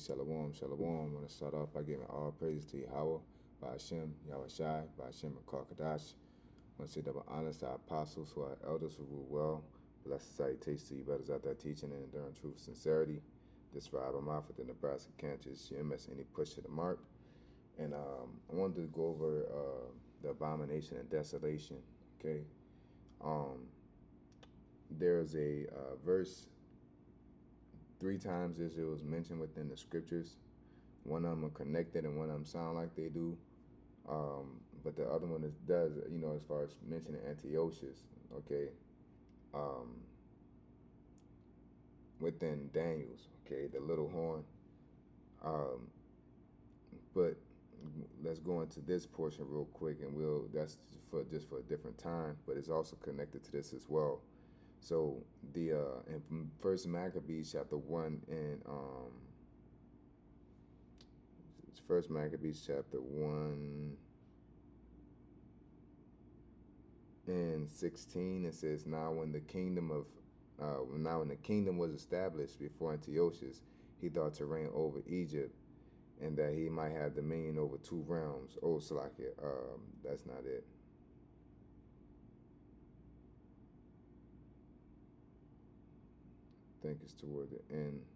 Shalom, shalom. I want to start off by giving all praise to Yahweh, by Hashem, Yahweh Shai, by Hashem, and Kadash. I want to say double honors to our apostles, who are elders who rule well. Blessed salutations to you brothers out there teaching and enduring truth and sincerity. This for Abomination with the Nebraska Kansas UMS, any push to the mark. And I wanted to go over the abomination and desolation. Okay. There's a verse 3 times Israel is mentioned within the scriptures. One of them are connected and one of them sound like they do. But the other one does, as far as mentioning Antiochus, okay, within Daniel's, okay, the little horn. But let's go into this portion real quick, and that's just for a different time, but it's also connected to this as well. So the in First Maccabees chapter 1 and First Maccabees chapter 1 and 16, it says, now when the kingdom was established before Antiochus, he thought to reign over Egypt, and that he might have dominion over 2 realms. Oh, Salakia, that's not it. I think it's toward the end.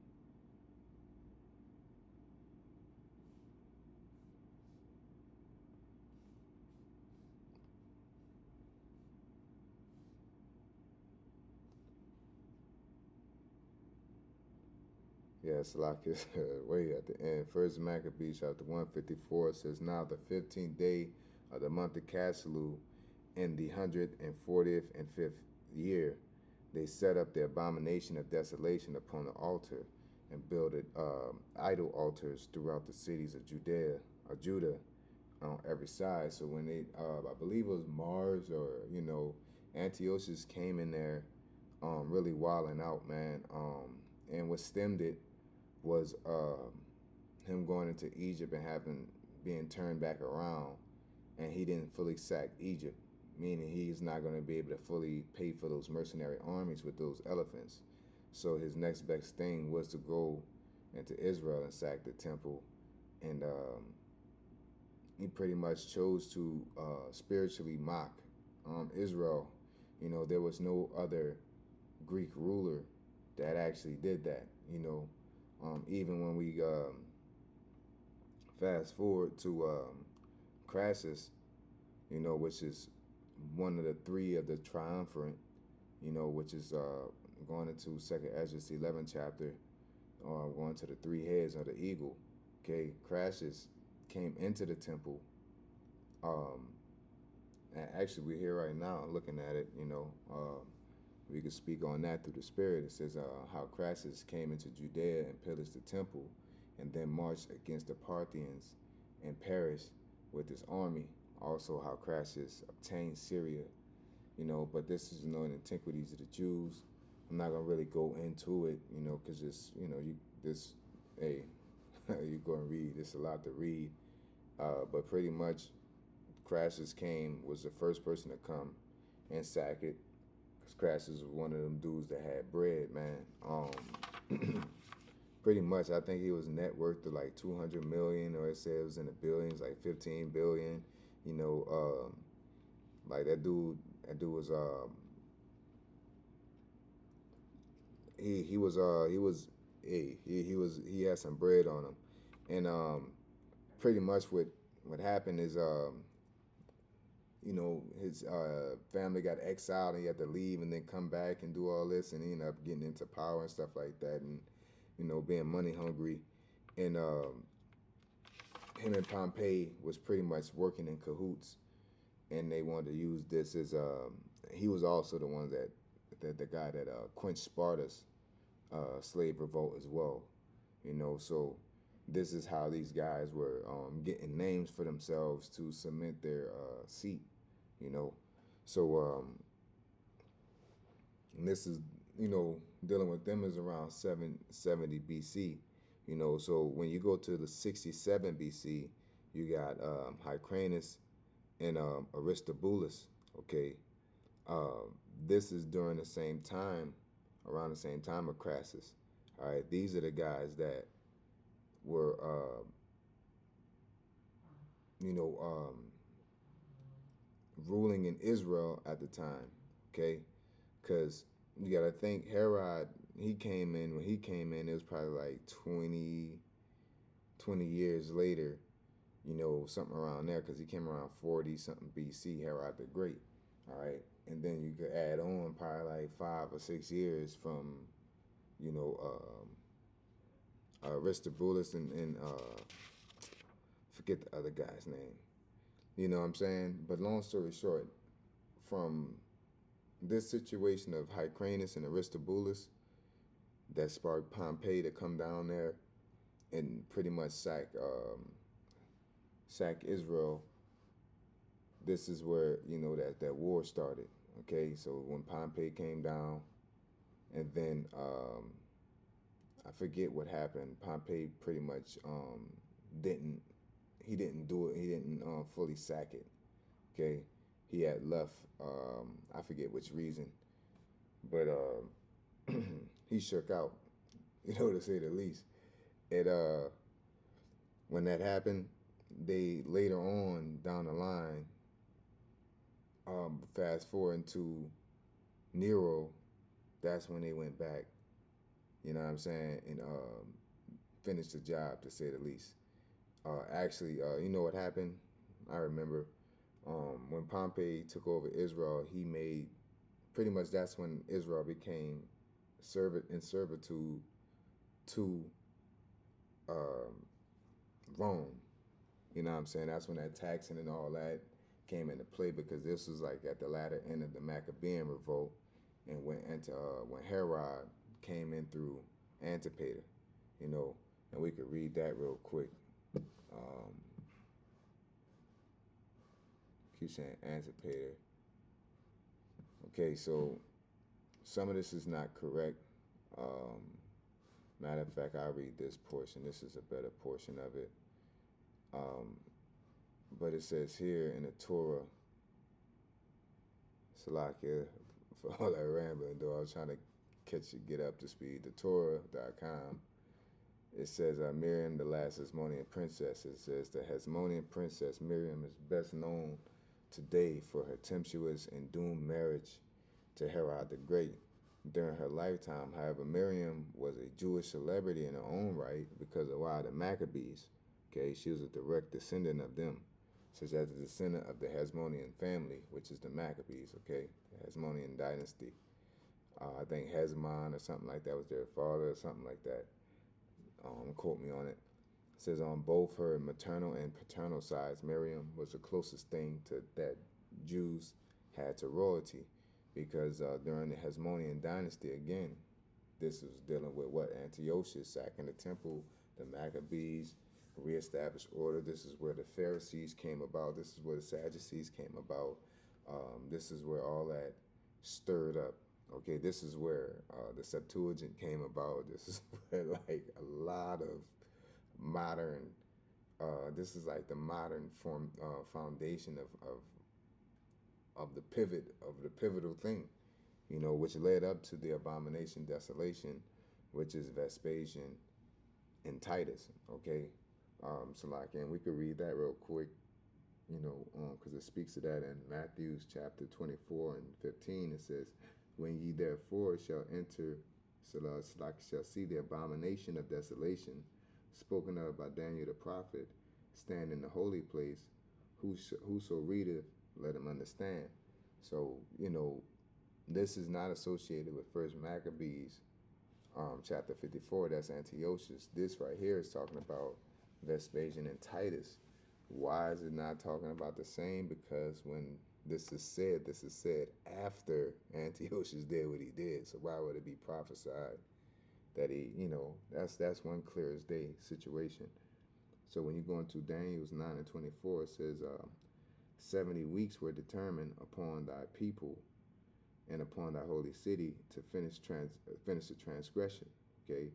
Yeah, it's like it's way at the end. First Maccabees chapter 154 says, now the 15th day of the month of Caslu, in the 140th and 5th year, they set up the abomination of desolation upon the altar, and builded idol altars throughout the cities of Judah on every side. So when they, I believe it was Mars or Antiochus came in there, really wilding out, man. And what stemmed it was him going into Egypt and being turned back around, and he didn't fully sack Egypt, meaning he's not going to be able to fully pay for those mercenary armies with those elephants. So his next best thing was to go into Israel and sack the temple, and he pretty much chose to spiritually mock Israel. There was no other Greek ruler that actually did that. Even when we fast forward to Crassus, which is one of the 3 of the triumvirate, which is going into Second Ezra 11th chapter, going to the 3 heads of the eagle. Okay, Crassus came into the temple. And actually, we're here right now looking at it. We could speak on that through the spirit. It says how Crassus came into Judea and pillaged the temple, and then marched against the Parthians and perished with his army. Also how Crassus obtained Syria, but this is the antiquities of the Jews. I'm not gonna really go into it, because it's, you go and read. It's a lot to read, but pretty much Crassus was the first person to come and sack it. Crassus was one of them dudes that had bread, man. Pretty much, I think he was net worth to like 200 million, or it said it was in the billions, like 15 billion. Like that dude was he had some bread on him, and pretty much what happened is his family got exiled, and he had to leave and then come back and do all this, and he ended up getting into power and stuff like that, and being money hungry, and him and Pompey was pretty much working in cahoots, and they wanted to use this as he was also the one that the guy that quenched Sparta's slave revolt as well, so this is how these guys were getting names for themselves to cement their seat, so and this is dealing with them is around 770 BC, so when you go to the 67 BC, you got Hyrcanus and Aristobulus. Okay, this is during the same time, around the same time of Crassus. All right, these are the guys that were, you know, ruling in Israel at the time. Okay, because you got to think Herod. He came in when he came in. It was probably like 20 years later. You know, something around there, because he came around 40 something BC. Herod the Great. All right, and then you could add on probably like 5 or 6 years from, you know, Aristobulus and forget the other guy's name. You know what I'm saying? But long story short, from this situation of Hyrcanus and Aristobulus that sparked Pompey to come down there and pretty much sack Israel. This is where, you know, that war started. Okay, so when Pompey came down, and then I forget what happened. Pompey pretty much didn't he didn't do it. He didn't fully sack it. Okay, he had left. I forget which reason, but he shook out. You know, to say the least. It when that happened, they later on down the line, fast forward into Nero, that's when they went back. You know what I'm saying, and finished the job, to say the least. Actually, you know what happened? I remember when Pompey took over Israel, he made pretty much, that's when Israel became in servitude to Rome. You know what I'm saying? That's when that taxing and all that came into play, because this was like at the latter end of the Maccabean revolt, and went into when Herod came in through Antipater. You know, and we could read that real quick. Keep saying Antipater. Okay, so some of this is not correct. Matter of fact, I'll read this portion. This is a better portion of it. But it says here in the Torah, Salakia, for all that rambling, though I was trying to get up to speed. The Torah.com. It says Miriam, the last Hasmonean princess. It says the Hasmonean princess Miriam is best known today for her tempestuous and doomed marriage to Herod the Great. During her lifetime, however, Miriam was a Jewish celebrity in her own right because of the Maccabees. Okay, she was a direct descendant of them, such as a descendant of the Hasmonean family, which is the Maccabees. Okay, the Hasmonean dynasty. I think Hesmon or something like that was their father, or something like that. Quote me on it. It says on both her maternal and paternal sides, Miriam was the closest thing to that Jews had to royalty, because during the Hasmonean dynasty, again, this was dealing with what? Antiochus sacking the temple, the Maccabees reestablished order. This is where the Pharisees came about. This is where the Sadducees came about. This is where all that stirred up. Okay, this is where the Septuagint came about. This is where like a lot of modern, this is like the modern foundation of the pivotal thing, you know, which led up to the Abomination, desolation, which is Vespasian and Titus. Okay, so like, and we could read that real quick, you know, because it speaks to that in Matthew's chapter 24 and 15. It says, when ye therefore shall enter, shall see the abomination of desolation, spoken of by Daniel the prophet, stand in the holy place, whoso readeth, let him understand. So, you know, this is not associated with First Maccabees, chapter 54. That's Antiochus. This right here is talking about Vespasian and Titus. Why is it not talking about the same? Because when this is said after Antiochus did what he did. So why would it be prophesied that he, you know, that's one clear as day situation. So when you go into Daniel's 9 and 24, it says 70 weeks were determined upon thy people and upon thy holy city to finish the transgression. Okay,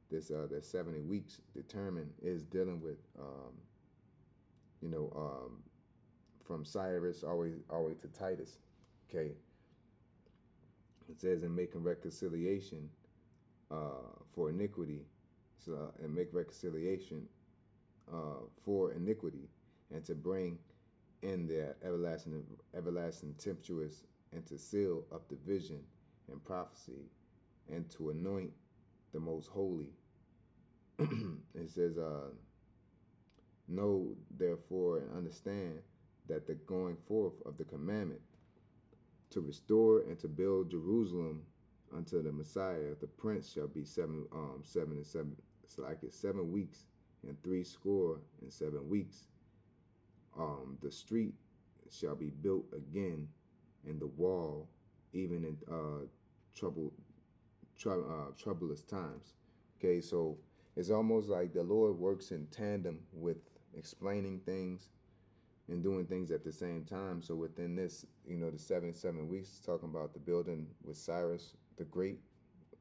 this the 70 weeks determined is dealing with from Cyrus all the way to Titus. Okay, it says in making reconciliation for iniquity so, and make reconciliation for iniquity, and to bring in their everlasting tempestuous, and to seal up the vision and prophecy, and to anoint the most holy. It says, know therefore and understand that the going forth of the commandment to restore and to build Jerusalem unto the Messiah, the Prince, shall be 7 weeks and 67 weeks. The street shall be built again, and the wall, even in troublous times. Okay, so it's almost like the Lord works in tandem with explaining things and doing things at the same time. So within this, the 77 weeks is talking about the building with Cyrus the Great,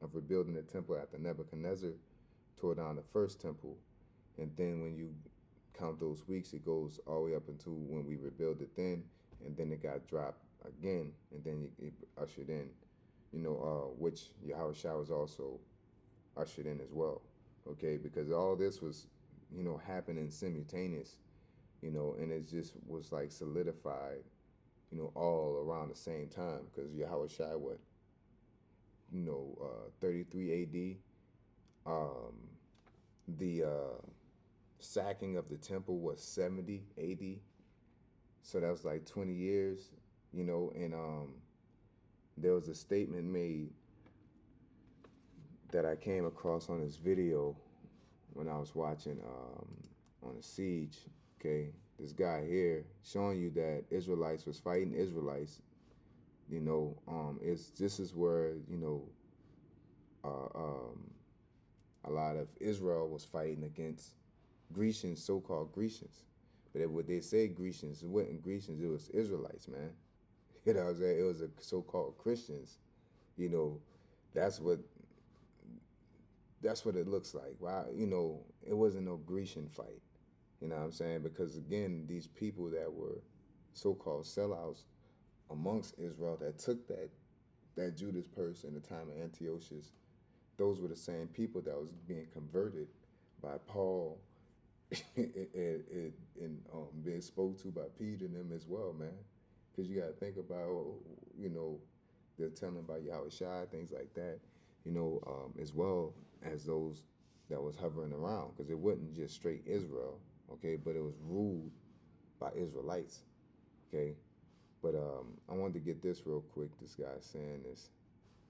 of rebuilding the temple after Nebuchadnezzar tore down the first temple. And then when you count those weeks, it goes all the way up until when we rebuild it then, and then it got dropped again, and then it ushered in, which Yahushua was also ushered in as well. Okay, because all this was, happening simultaneous, and it just was like solidified, all around the same time, because Yahushua, 33 AD, the sacking of the temple was 70 AD, so that was like 20 years, and there was a statement made that I came across on this video when I was watching on a siege. Okay, this guy here showing you that Israelites was fighting Israelites. This is where a lot of Israel was fighting against Grecians, so-called Grecians. But when they say Grecians, it wasn't Grecians, it was Israelites, man. You know what I'm saying? It was a so-called Christians. That's what it looks like. Wow, it wasn't no Grecian fight. You know what I'm saying? Because again, these people that were so-called sellouts amongst Israel that took that Judas purse in the time of Antiochus, those were the same people that was being converted by Paul and being spoke to by Peter and them as well, man. Because you got to think about, they're telling about Yahushua, things like that, as well as those that was hovering around. Because it wasn't just straight Israel, okay, but it was ruled by Israelites, okay. But I wanted to get this real quick. This guy saying this.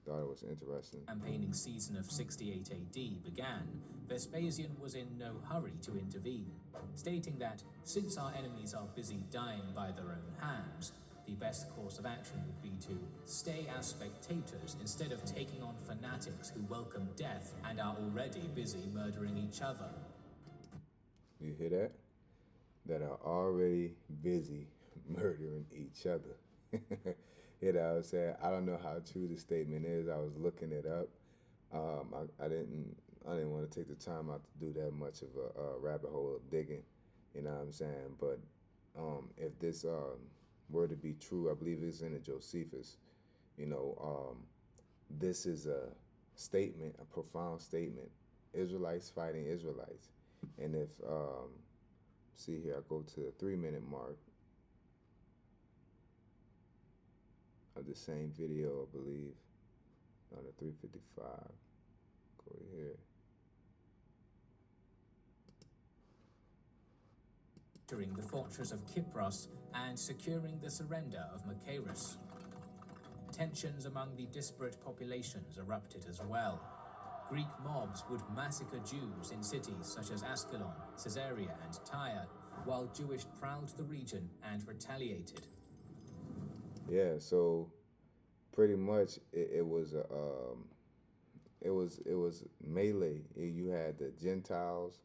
Thought it was interesting. Campaigning season of 68 AD began, Vespasian was in no hurry to intervene, stating that since our enemies are busy dying by their own hands, the best course of action would be to stay as spectators instead of taking on fanatics who welcome death and are already busy murdering each other. You hear that? That are already busy murdering each other. You know what I'm saying? I don't know how true the statement is. I was looking it up. I didn't want to take the time out to do that much of a rabbit hole of digging. You know what I'm saying? But if this were to be true, I believe it's in the Josephus. This is a statement, a profound statement. Israelites fighting Israelites. And if, see here, I go to the 3-minute mark of the same video, I believe, on the 3:55. Go here. Entering the fortress of Kypros and securing the surrender of Machaerus. Tensions among the disparate populations erupted as well. Greek mobs would massacre Jews in cities such as Ascalon, Caesarea, and Tyre, while Jewish prowled the region and retaliated. Yeah, so pretty much it was melee. You had the Gentiles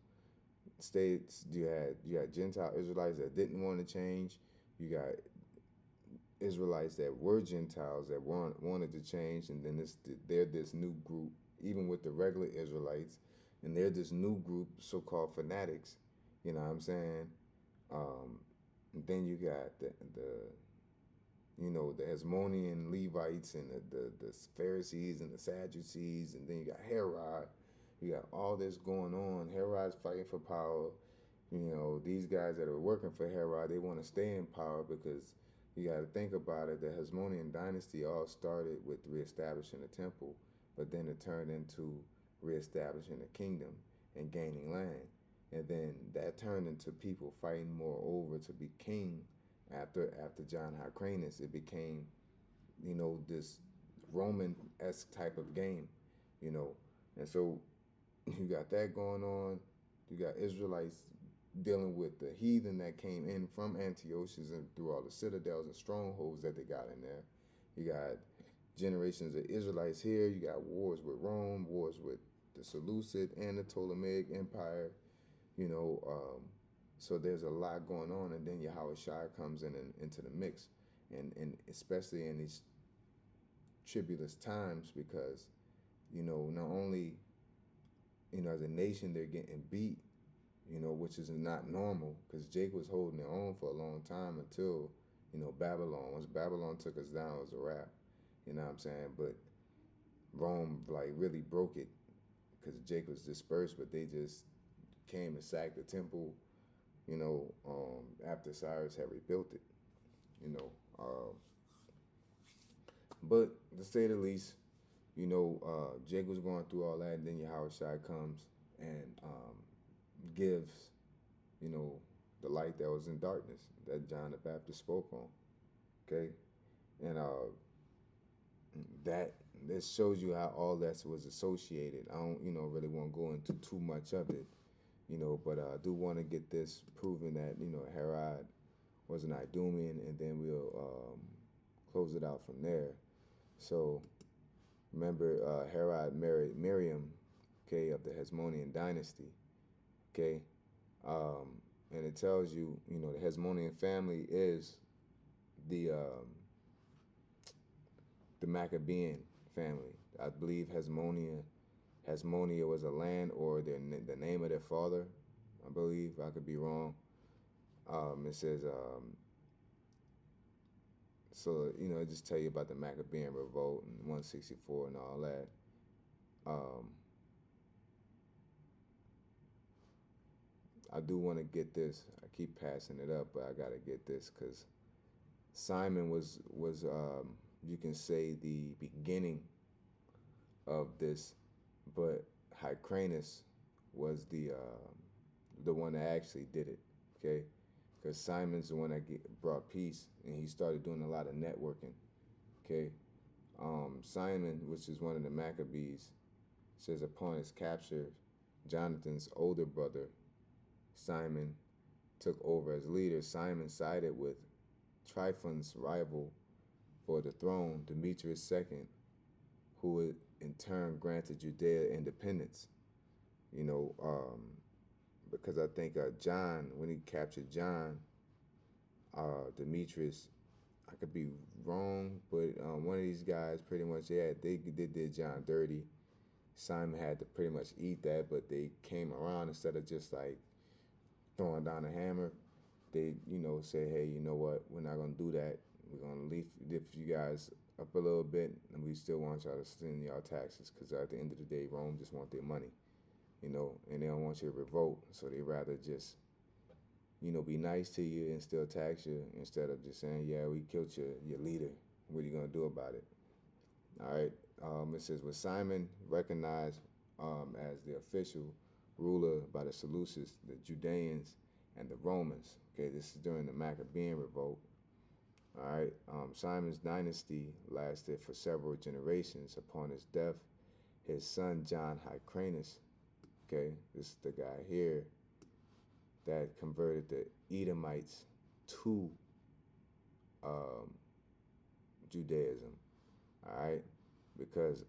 states. You had Gentile Israelites that didn't want to change. You got Israelites that were Gentiles that wanted to change, and then they're this new group, even with the regular Israelites, and they're this new group, so-called fanatics. You know what I'm saying? And then you got the Hasmonean Levites and the Pharisees and the Sadducees, and then you got Herod, You got all this going on. Herod's fighting for power. These guys that are working for Herod, they want to stay in power because you got to think about it. The Hasmonean dynasty all started with reestablishing the temple, but then it turned into reestablishing the kingdom and gaining land. And then that turned into people fighting more over to be king after John Hyrcanus. It became, this Roman-esque type of game, you know. And so you got that going on. You got Israelites dealing with the heathen that came in from Antiochus and through all the citadels and strongholds that they got in there. You got generations of Israelites here. You got wars with Rome, wars with the Seleucid and the Ptolemaic Empire. So there's a lot going on, and then Yahweh Shai comes in and into the mix, and especially in these tribulous times, because not only as a nation they're getting beat, which is not normal, because Jake was holding it on for a long time until Babylon. Once Babylon took us down, it was a wrap. You know what I'm saying? But Rome really broke it because Jake was dispersed, but they just came and sacked the temple. After Cyrus had rebuilt it. But to say the least, Jake was going through all that, and then Yahweh Shai comes and gives, the light that was in darkness that John the Baptist spoke on. Okay, and that this shows you how all that was associated. I don't, really want to go into too much of it, but I do want to get this proven that Herod was an Idumean, and then we'll close it out from there. So remember, Herod married Miriam, okay, of the Hasmonean dynasty, okay, and it tells you, the Hasmonean family is the Maccabean family. I believe Hasmonia was a land or the name of their father. I believe, I could be wrong. It says, so, it just tell you about the Maccabean revolt in 164 and all that. I do want to get this. I keep passing it up, but I got to get this because Simon was you can say the beginning of this, but Hyrcanus was the one that actually did it, okay? Because Simon's the one that brought peace, and he started doing a lot of networking, okay? Simon, which is one of the Maccabees, says upon his capture, Jonathan's older brother, Simon, took over as leader. Simon sided with Tryphon's rival for the throne, Demetrius II, who in turn granted Judea independence. Because I think John, when he captured John, Demetrius, I could be wrong, but one of these guys pretty much, they did John dirty. Simon had to pretty much eat that, but they came around instead of just throwing down a hammer. They, say, hey, you know what? We're not going to do that. We're going to lift you guys up a little bit, and we still want y'all to send y'all taxes, because at the end of the day, Rome just want their money, and they don't want you to revolt, so they rather just, be nice to you and still tax you instead of just saying, yeah, we killed your leader. What are you going to do about it? All right. It says, with Simon recognized as the official ruler by the Seleucids, the Judeans, and the Romans. Okay, this is during the Maccabean revolt. All right, Simon's dynasty lasted for several generations. Upon his death, his son John Hyrcanus, okay, this is the guy here that converted the Edomites to Judaism. All right, because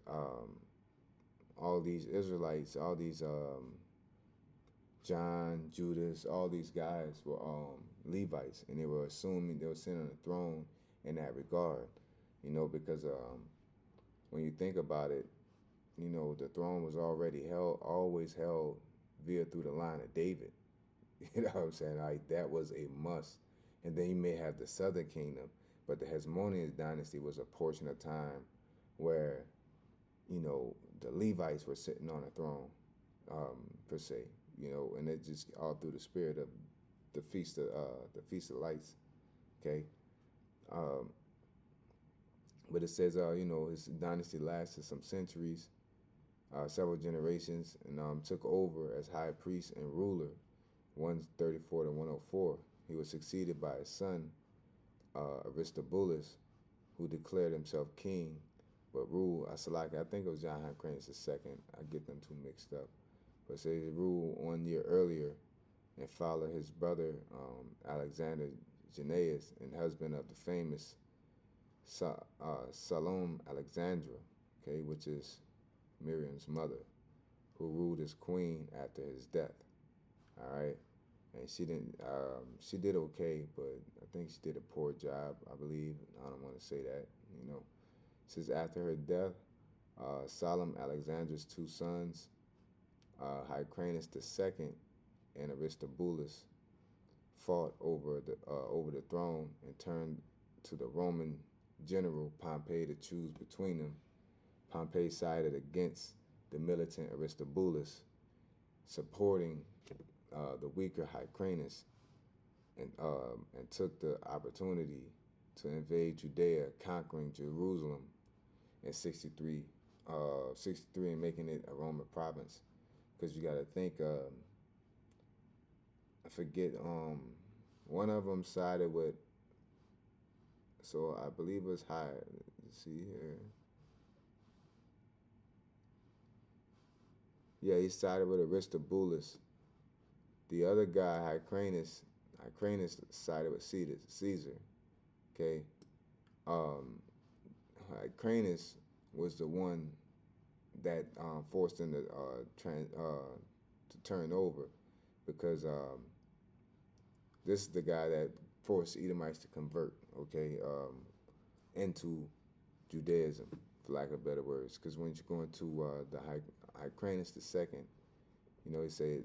all these Israelites, all these John, Judas, all these guys were Levites, and they were assuming they were sitting on the throne in that regard, because when you think about it, the throne was always held through the line of David. You know what I'm saying? That was a must. And then you may have the southern kingdom, but the Hasmonean dynasty was a portion of time where, the Levites were sitting on the throne. per se, and it just all through the spirit of the Feast of Lights. Okay, um, but it says his dynasty lasted some centuries, several generations, and took over as high priest and ruler, 134 to 104. He was succeeded by his son Aristobulus, who declared himself king, but ruled. I think it was John Hyrcanus II. I get them two mixed up. But it says he ruled 1 year earlier and followed his brother Alexander Jannaeus, and husband of the famous Salome Alexandra, okay, which is Miriam's mother, who ruled as queen after his death. All right, and she didn't. She did okay, but I think she did a poor job. I believe. I don't want to say that. It says after her death, Solomon Alexander's two sons, Hyrcanus II and Aristobulus, fought over the throne and turned to the Roman general Pompey to choose between them. Pompey sided against the militant Aristobulus, supporting the weaker Hyrcanus, and took the opportunity to invade Judea, conquering Jerusalem in 63 and making it a Roman province. Because you got to think, I forget, one of them sided with, so I believe it was high. Let's see here. Yeah, he sided with Aristobulus. The other guy, Hyrcanus sided with Caesar. Okay, Hyrcanus was the one that forced him to turn over, because this is the guy that forced Edomites to convert. Okay, into Judaism, for lack of better words. Because when you go into the Hyrcanus II, he said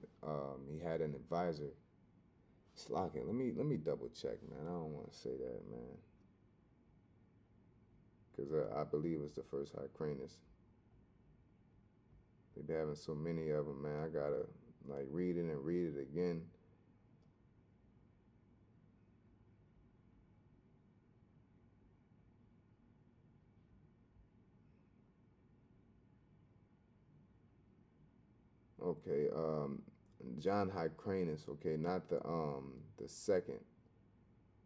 he had an advisor. Slocking. Let me double check, man. I don't want to say that, man, because I believe it's the first Hyrcanus. They be having so many of them, man. I gotta read it and read it again. Okay, John Hyrcanus. Okay, not the second,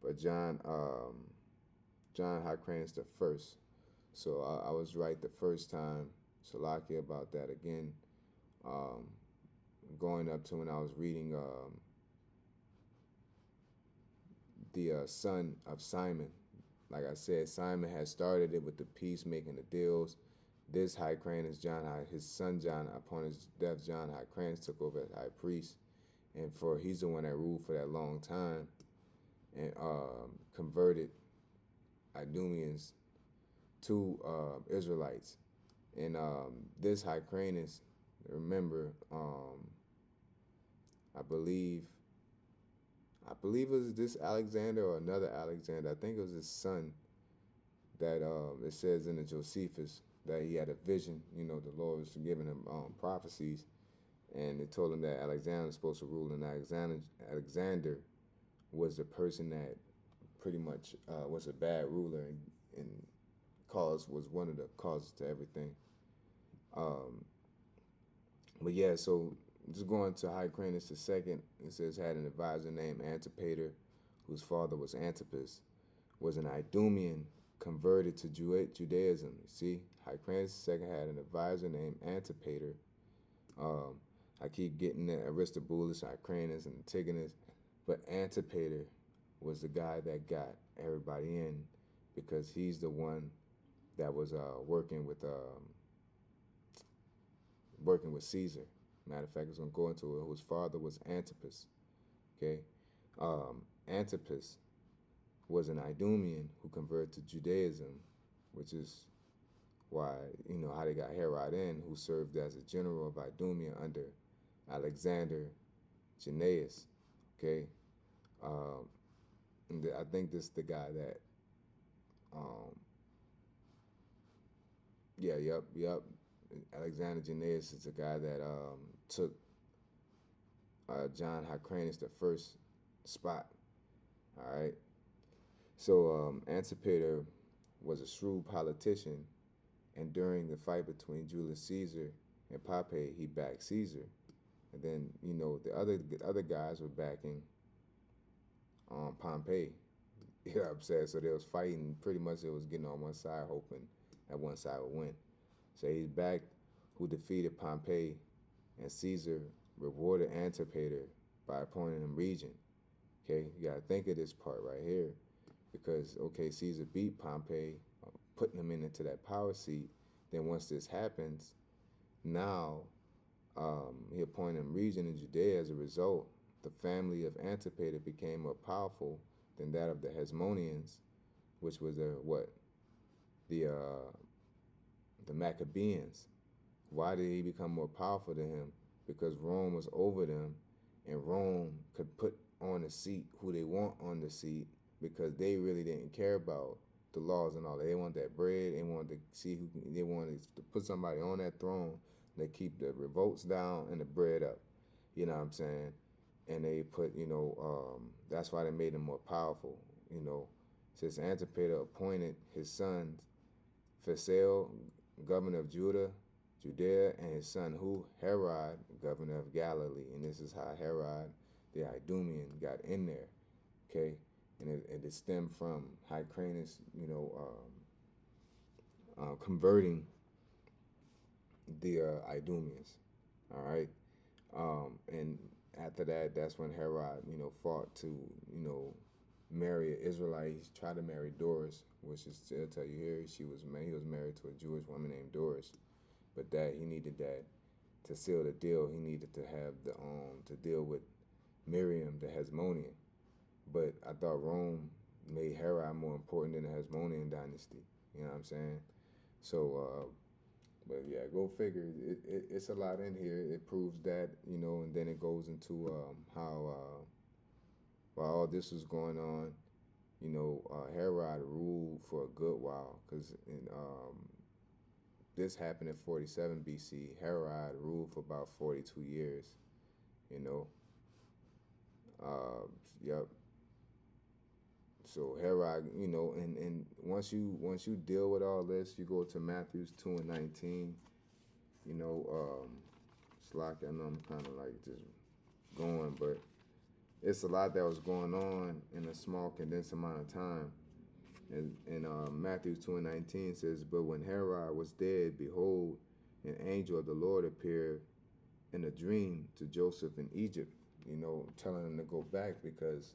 but John Hyrcanus the first. So I was right the first time. Salakia about that again. Going up to when I was reading the son of Simon. Like I said, Simon had started it with the peace, making the deals. This Hyrcanus, his son John, upon his death, John Hyrcanus took over as high priest, and he's the one that ruled for that long time, and converted Idumeans to Israelites. And this Hyrcanus, remember, I believe it was this Alexander or another Alexander. I think it was his son that it says in the Josephus that he had a vision. The Lord was giving him prophecies, and it told him that Alexander was supposed to rule, and Alexander was the person that pretty much was a bad ruler, and was one of the causes to everything. But yeah, so just going to Hyrcanus II, it says had an advisor named Antipater, whose father was Antipas, was an Idumean converted to Judaism. You see, Hyrcanus II had an advisor named Antipater. I keep getting the Aristobulus, Hyrcanus, and Antigonus, but Antipater was the guy that got everybody in, because he's the one that was working with Caesar. Matter of fact, it's going to go into it. Whose father was Antipas. Okay, Antipas was an Idumean who converted to Judaism, which is why how they got Herod in, who served as a general of Idumea under Alexander Jannaeus. Okay, I think this is the guy that, yep. Alexander Jannaeus is the guy that took John Hyrcanus the first spot. All right. So Antipater was a shrewd politician, and during the fight between Julius Caesar and Pompey, he backed Caesar. And then the other guys were backing Pompey. You know what I'm saying? So they was fighting. Pretty much, it was getting on one side, hoping that one side would win. So he's back, who defeated Pompey, and Caesar rewarded Antipater by appointing him regent. Okay, you gotta think of this part right here, because okay, Caesar beat Pompey, putting him into that power seat. Then once this happens, now he appointed him regent in Judea. As a result, the family of Antipater became more powerful than that of the Hasmoneans, which was the the Maccabeans. Why did he become more powerful than him? Because Rome was over them, and Rome could put on the seat who they want on the seat, because they really didn't care about the laws and all that. They want that bread. They wanted to see who. They wanted to put somebody on that throne that keep the revolts down and the bread up. You know what I'm saying? And they put, that's why they made them more powerful. Since Antipater appointed his sons Phasael, governor of Judea, and his son who? Herod, governor of Galilee. And this is how Herod, the Idumean, got in there. Okay, and it stemmed from Hyrcanus, converting the Idumeans. All right, and after that, that's when Herod, fought to, marry an Israelite. He tried to marry Doris, which is, I'll tell you here, he was married to a Jewish woman named Doris, but that he needed that to seal the deal. He needed to have to deal with Miriam, the Hasmonean. But I thought Rome made Herod more important than the Hasmonean dynasty. You know what I'm saying? So, but yeah, go figure. It's a lot in here. It proves that, and then it goes into how while all this was going on, Herod ruled for a good while, because this happened in 47 BC. Herod ruled for about 42 years. You know, yep. So Herod, and once you deal with all this, you go to Matthew 2:19. It's like, I know I'm kind of like just going, but it's a lot that was going on in a small condensed amount of time. And Matthew 2:19 says, "But when Herod was dead, behold, an angel of the Lord appeared in a dream to Joseph in Egypt," telling him to go back, because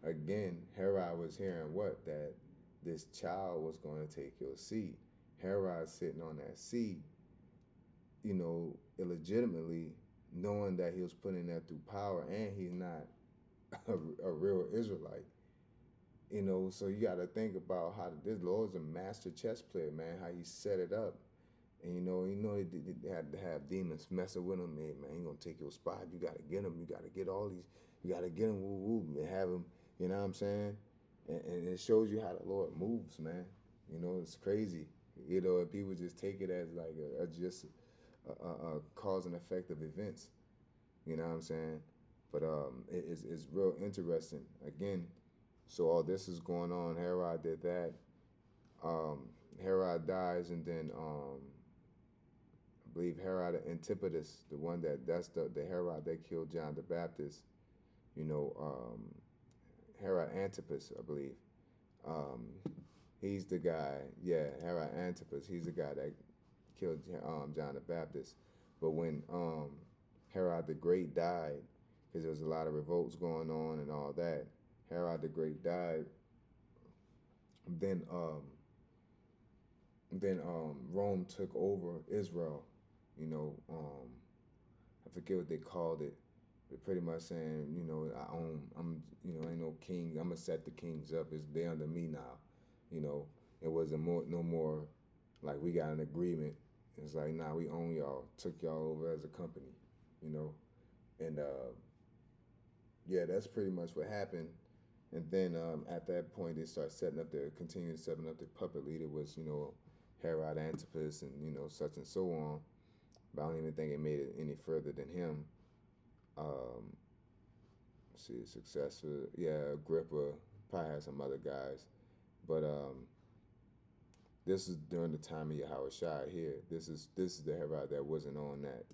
again, Herod was hearing that this child was going to take your seat. Herod sitting on that seat, illegitimately, knowing that he was putting that through power, and he's not a real Israelite. So you got to think about how this Lord's a master chess player, man. How he set it up, and they had to have demons messing with him. Man, he gonna take your spot. You got to get him. You got to get all these. You got to get him. Woo woo, and have him. You know what I'm saying? And it shows you how the Lord moves, man. It's crazy. And people just take it as like a cause and effect of events. You know what I'm saying? But it's real interesting. Again, so all this is going on. Herod did that. Herod dies, and then I believe Herod Antipatus, that's the Herod that killed John the Baptist. Herod Antipas, I believe. He's the guy. Yeah, Herod Antipas. He's the guy that killed John the Baptist. But when Herod the Great died, because there was a lot of revolts going on and all that, Herod the Great died. Then Rome took over Israel. I forget what they called it. But pretty much saying, ain't no king. I'm gonna set the kings up. They under me now. It wasn't no more like we got an agreement. It's like, nah, we own y'all. Took y'all over as a company. And yeah, that's pretty much what happened. And then at that point, they start continuing setting up their puppet leader was, Herod Antipas, and such and so on. But I don't even think it made it any further than him. Um, see, successor, yeah, Agrippa probably had some other guys, but this is during the time of Yahushua here. This is the Herod that wasn't on that.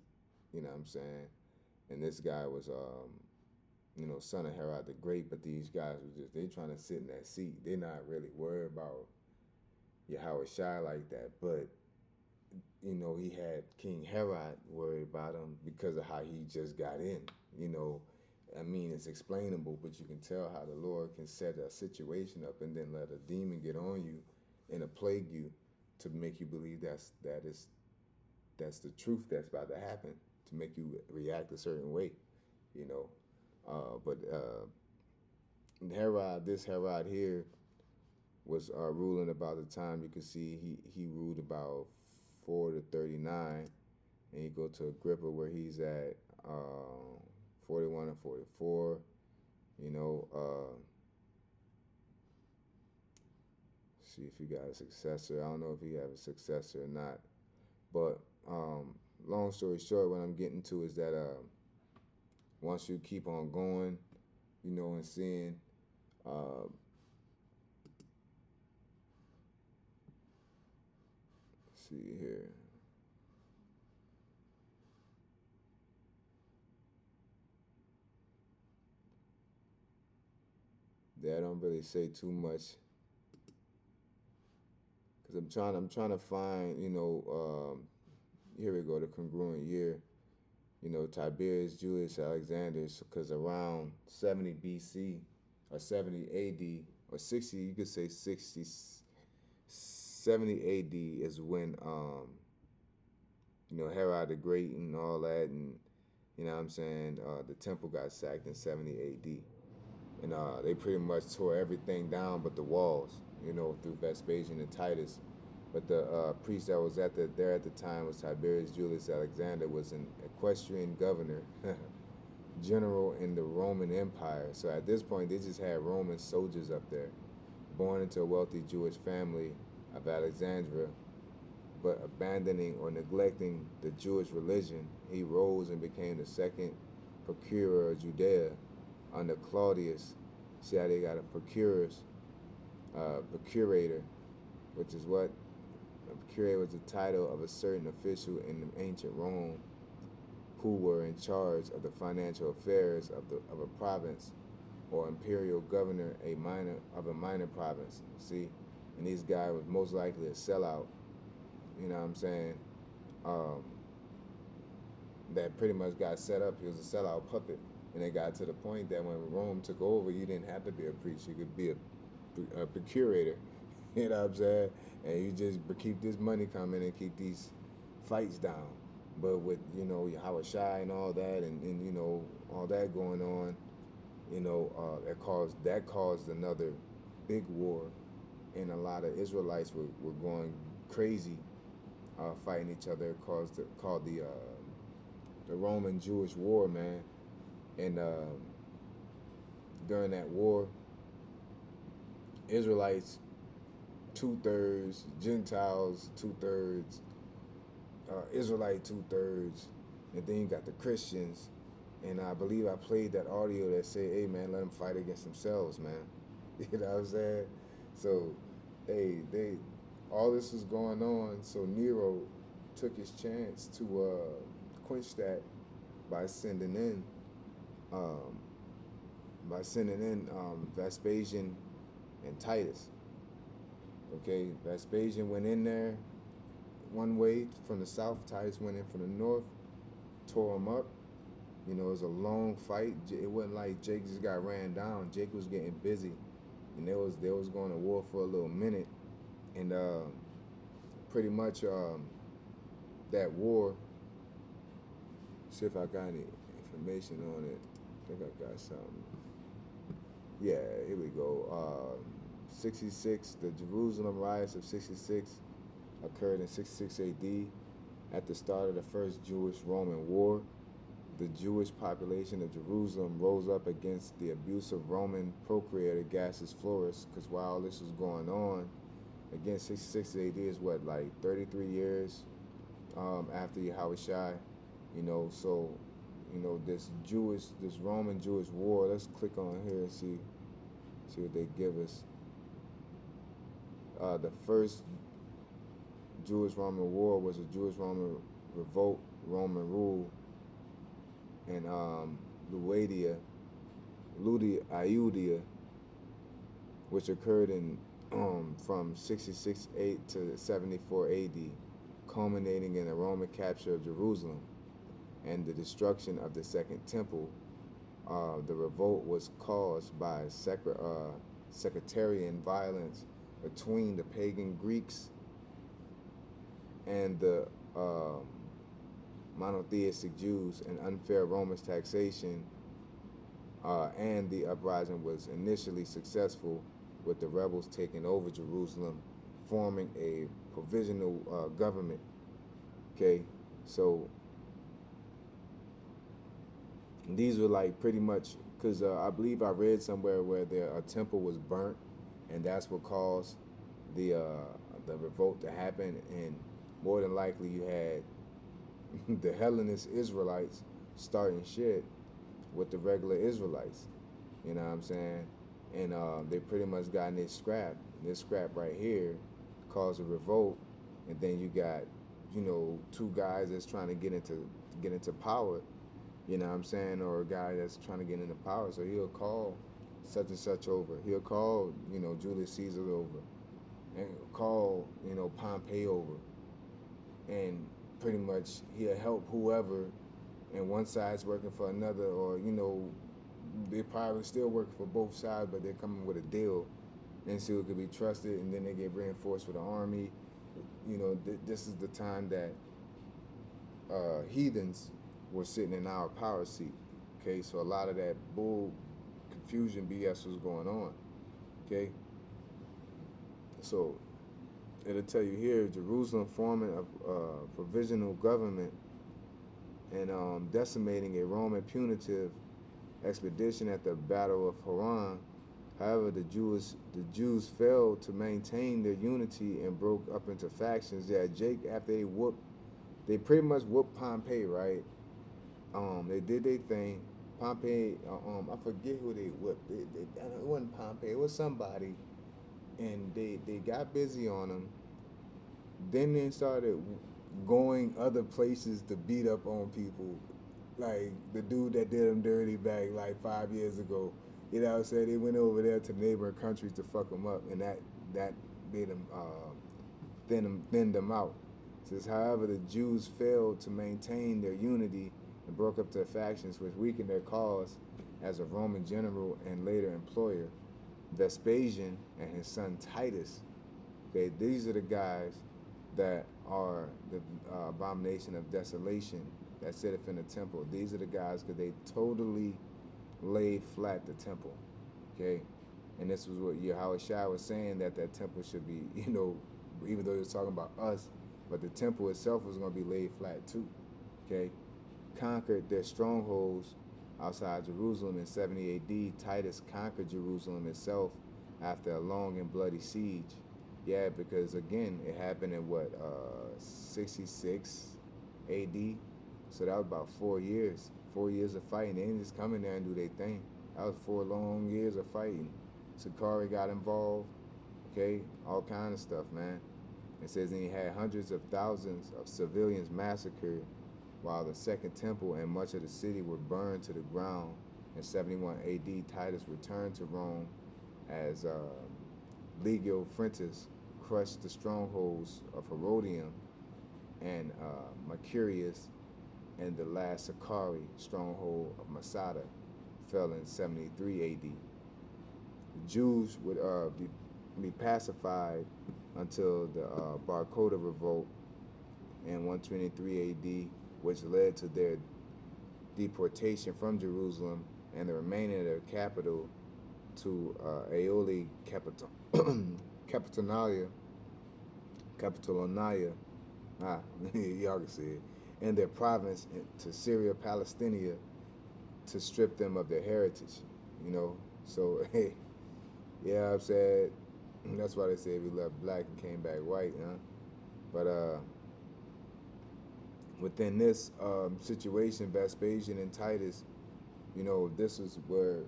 You know what I'm saying? And this guy was son of Herod the Great, but these guys were they trying to sit in that seat. They're not really worried about Yahushua like that. But he had King Herod worried about him because of how he just got in. I mean, it's explainable, but you can tell how the Lord can set a situation up and then let a demon get on you and a plague you to make you believe that's the truth that's about to happen, to make you react a certain way, but this Herod here was ruling about the time you can see he ruled about 4 to 39, and you go to Agrippa where he's at 41 and 44. See if he got a successor. I don't know if he have a successor or not, but long story short, what I'm getting to is that once you keep on going, and seeing see here. Yeah, I don't really say too much because I'm trying to find, here we go, the congruent year. Tiberius Julius Alexander, because around 70 BC or 70 AD or 60, you could say 60, 70 AD is when Herod the Great and all that, and what I'm saying, the temple got sacked in 70 AD. And they pretty much tore everything down but the walls, through Vespasian and Titus. But the priest that was there at the time was Tiberius Julius Alexander, was an equestrian governor, general in the Roman Empire. So at this point, they just had Roman soldiers up there, born into a wealthy Jewish family of Alexandria, but abandoning or neglecting the Jewish religion, he rose and became the second procurer of Judea under Claudius. See how they got a procurator, which is what? A procurator was the title of a certain official in ancient Rome who were in charge of the financial affairs of a province, or imperial governor of a minor province. See? And this guy was most likely a sellout, you know what I'm saying? That pretty much got set up. He was a sellout puppet. And it got to the point that when Rome took over, you didn't have to be a priest. You could be a procurator. You know what I'm saying? And you just keep this money coming and keep these fights down. But with, Yahushua and all that, and all that going on, that caused another big war. And a lot of Israelites were going crazy, fighting each other, called the Roman Jewish War, man. And during that war, Israelites 2/3, Gentiles 2/3, Israelite 2/3, and then you got the Christians. And I believe I played that audio that said, "Hey man, let them fight against themselves, man." You know what I'm saying? So, hey, all this was going on. So Nero took his chance to quench that by sending in Vespasian and Titus. Okay, Vespasian went in there one way from the south, Titus went in from the north, tore him up. It was a long fight. It wasn't like Jake just got ran down. Jake was getting busy, and they was going to war for a little minute, and pretty much that war. See if I got any information on it. I think I got something. Yeah, here we go. 66, the Jerusalem riots of 66 occurred in 66 AD at the start of the First Jewish-Roman War. The Jewish population of Jerusalem rose up against the abusive Roman procurator Gaius Florus, because while this was going on, Again, 66 AD is what, like 33 years after Yahushua, so, this Roman Jewish war. Let's click on here and see what they give us. The first Jewish Roman war was a Jewish Roman revolt, Roman rule, in Iudia, which occurred in from 66 to 74 AD, culminating in the Roman capture of Jerusalem and the destruction of the Second Temple. The revolt was caused by sectarian violence between the pagan Greeks and the monotheistic Jews and unfair Roman taxation, and the uprising was initially successful, with the rebels taking over Jerusalem, forming a provisional government. Okay, so these were like pretty much, because I believe I read somewhere where a temple was burnt, and that's what caused the revolt to happen. And more than likely, you had the Hellenist Israelites starting shit with the regular Israelites. You know what I'm saying? And they pretty much got in this scrap. This scrap right here caused a revolt, and then you got, two guys that's trying to get into power. You know what I'm saying? Or a guy that's trying to get into power. So he'll call such and such over. He'll call, Julius Caesar over. And call, Pompey over. And pretty much he'll help whoever, and one side's working for another, or, they're probably still working for both sides, but they're coming with a deal and see who could be trusted, and then they get reinforced with an army. This is the time that heathens were sitting in our power seat. Okay, so a lot of that bull confusion BS was going on. Okay, so it'll tell you here, Jerusalem forming a provisional government and decimating a Roman punitive expedition at the Battle of Haran. However, the Jews failed to maintain their unity and broke up into factions. Yeah, Jake, after they pretty much whooped Pompey, right? They did their thing. Pompey, I forget who they whipped. It wasn't Pompey, it was somebody. And they got busy on him. Then they started going other places to beat up on people. Like the dude that did them dirty back like 5 years ago. You know what I'm saying? They went over there to neighboring countries to fuck them up, and that made them thin them out. It says, however, the Jews failed to maintain their unity and broke up their factions, which weakened their cause as a Roman general and later employer. Vespasian and his son Titus. Okay, these are the guys that are the abomination of desolation that sitteth in the temple. These are the guys because they totally laid flat the temple. Okay, and this was what Yahushua was saying, that temple should be, even though he was talking about us, but the temple itself was going to be laid flat too. Okay, conquered their strongholds outside Jerusalem in 70 AD. Titus conquered Jerusalem itself after a long and bloody siege. Yeah, because again, it happened in 66 AD. So that was about 4 years. 4 years of fighting. They didn't just come in there and do their thing. That was 4 long years of fighting. Sakari got involved. Okay, all kind of stuff, man. It says he had hundreds of thousands of civilians massacred, while the Second Temple and much of the city were burned to the ground. In 71 AD, Titus returned to Rome as Legio Frentis crushed the strongholds of Herodium and Mercurius, and the last Sakari stronghold of Masada fell in 73 AD. The Jews would be pacified until the Bar Kokhba revolt in 123 AD, which led to their deportation from Jerusalem and the remaining of their capital to Aeoli Capitolonia, y'all can see it, and their province to Syria, Palestina, to strip them of their heritage, So, hey, yeah, I've said That's why they say we left black and came back white, huh? But within this situation, Vespasian and Titus, this was where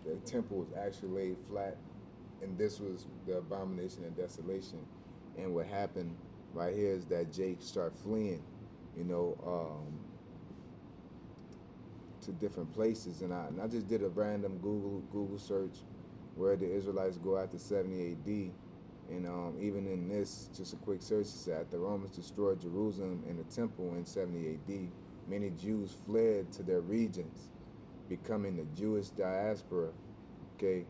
the temple was actually laid flat, and this was the abomination and desolation. And what happened right here is that Jake started fleeing, you know, to different places, and I just did a random Google search where the Israelites go after 70 A.D. And even in this, just a quick search, it said the Romans destroyed Jerusalem and the temple in 70 A.D. Many Jews fled to their regions, becoming the Jewish diaspora. Okay,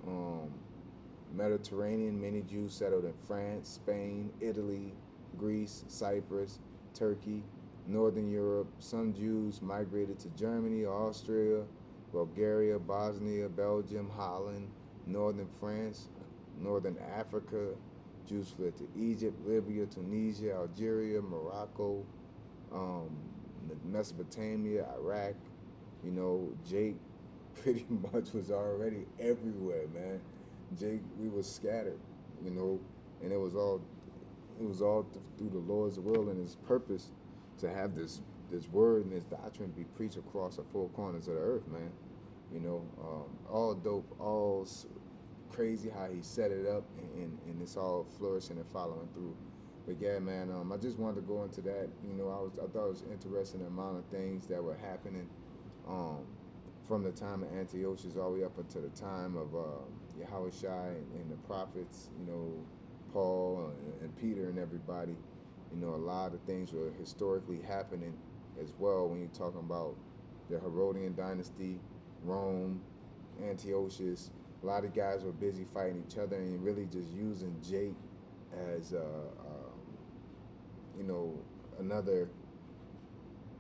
um, Mediterranean. Many Jews settled in France, Spain, Italy, Greece, Cyprus, Turkey, Northern Europe. Some Jews migrated to Germany, Austria, Bulgaria, Bosnia, Belgium, Holland, Northern France, Northern Africa. Jews fled to Egypt, Libya, Tunisia, Algeria, Morocco, um, Mesopotamia, Iraq. Jake pretty much was already everywhere, man. Jake, we was scattered, and it was all through the Lord's will and His purpose to have this word and this doctrine be preached across the four corners of the earth, man. All dope, all crazy how He set it up, and it's all flourishing and following through. But yeah, man, I just wanted to go into that. I thought it was interesting the amount of things that were happening, um, from the time of Antiochus all the way up until the time of Yahushua and the prophets, Paul and Peter and everybody. A lot of things were historically happening as well when you're talking about the Herodian dynasty, Rome, Antiochus. A lot of guys were busy fighting each other and really just using Jake as, another,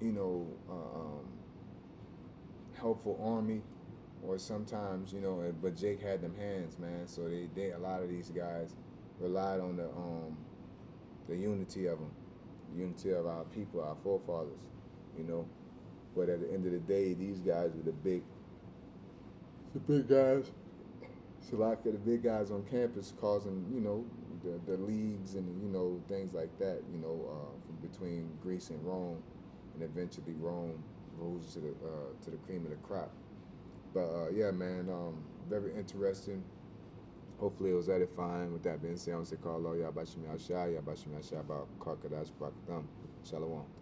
you know, uh, um, helpful army, or sometimes, but Jake had them hands, man. So they a lot of these guys relied on the unity of them, the unity of our people, our forefathers, you know. But at the end of the day, these guys were the big guys. So like the big guys on campus causing, the leagues and things like that, from between Greece and Rome, and eventually Rome rose to the cream of the crop. But yeah, man, very interesting. Hopefully it was edifying. With that being said, I'm going to say, call Allah, Yabashim Yashai, Yabashim Yashai, about Karkadash Brakadam. Shalom.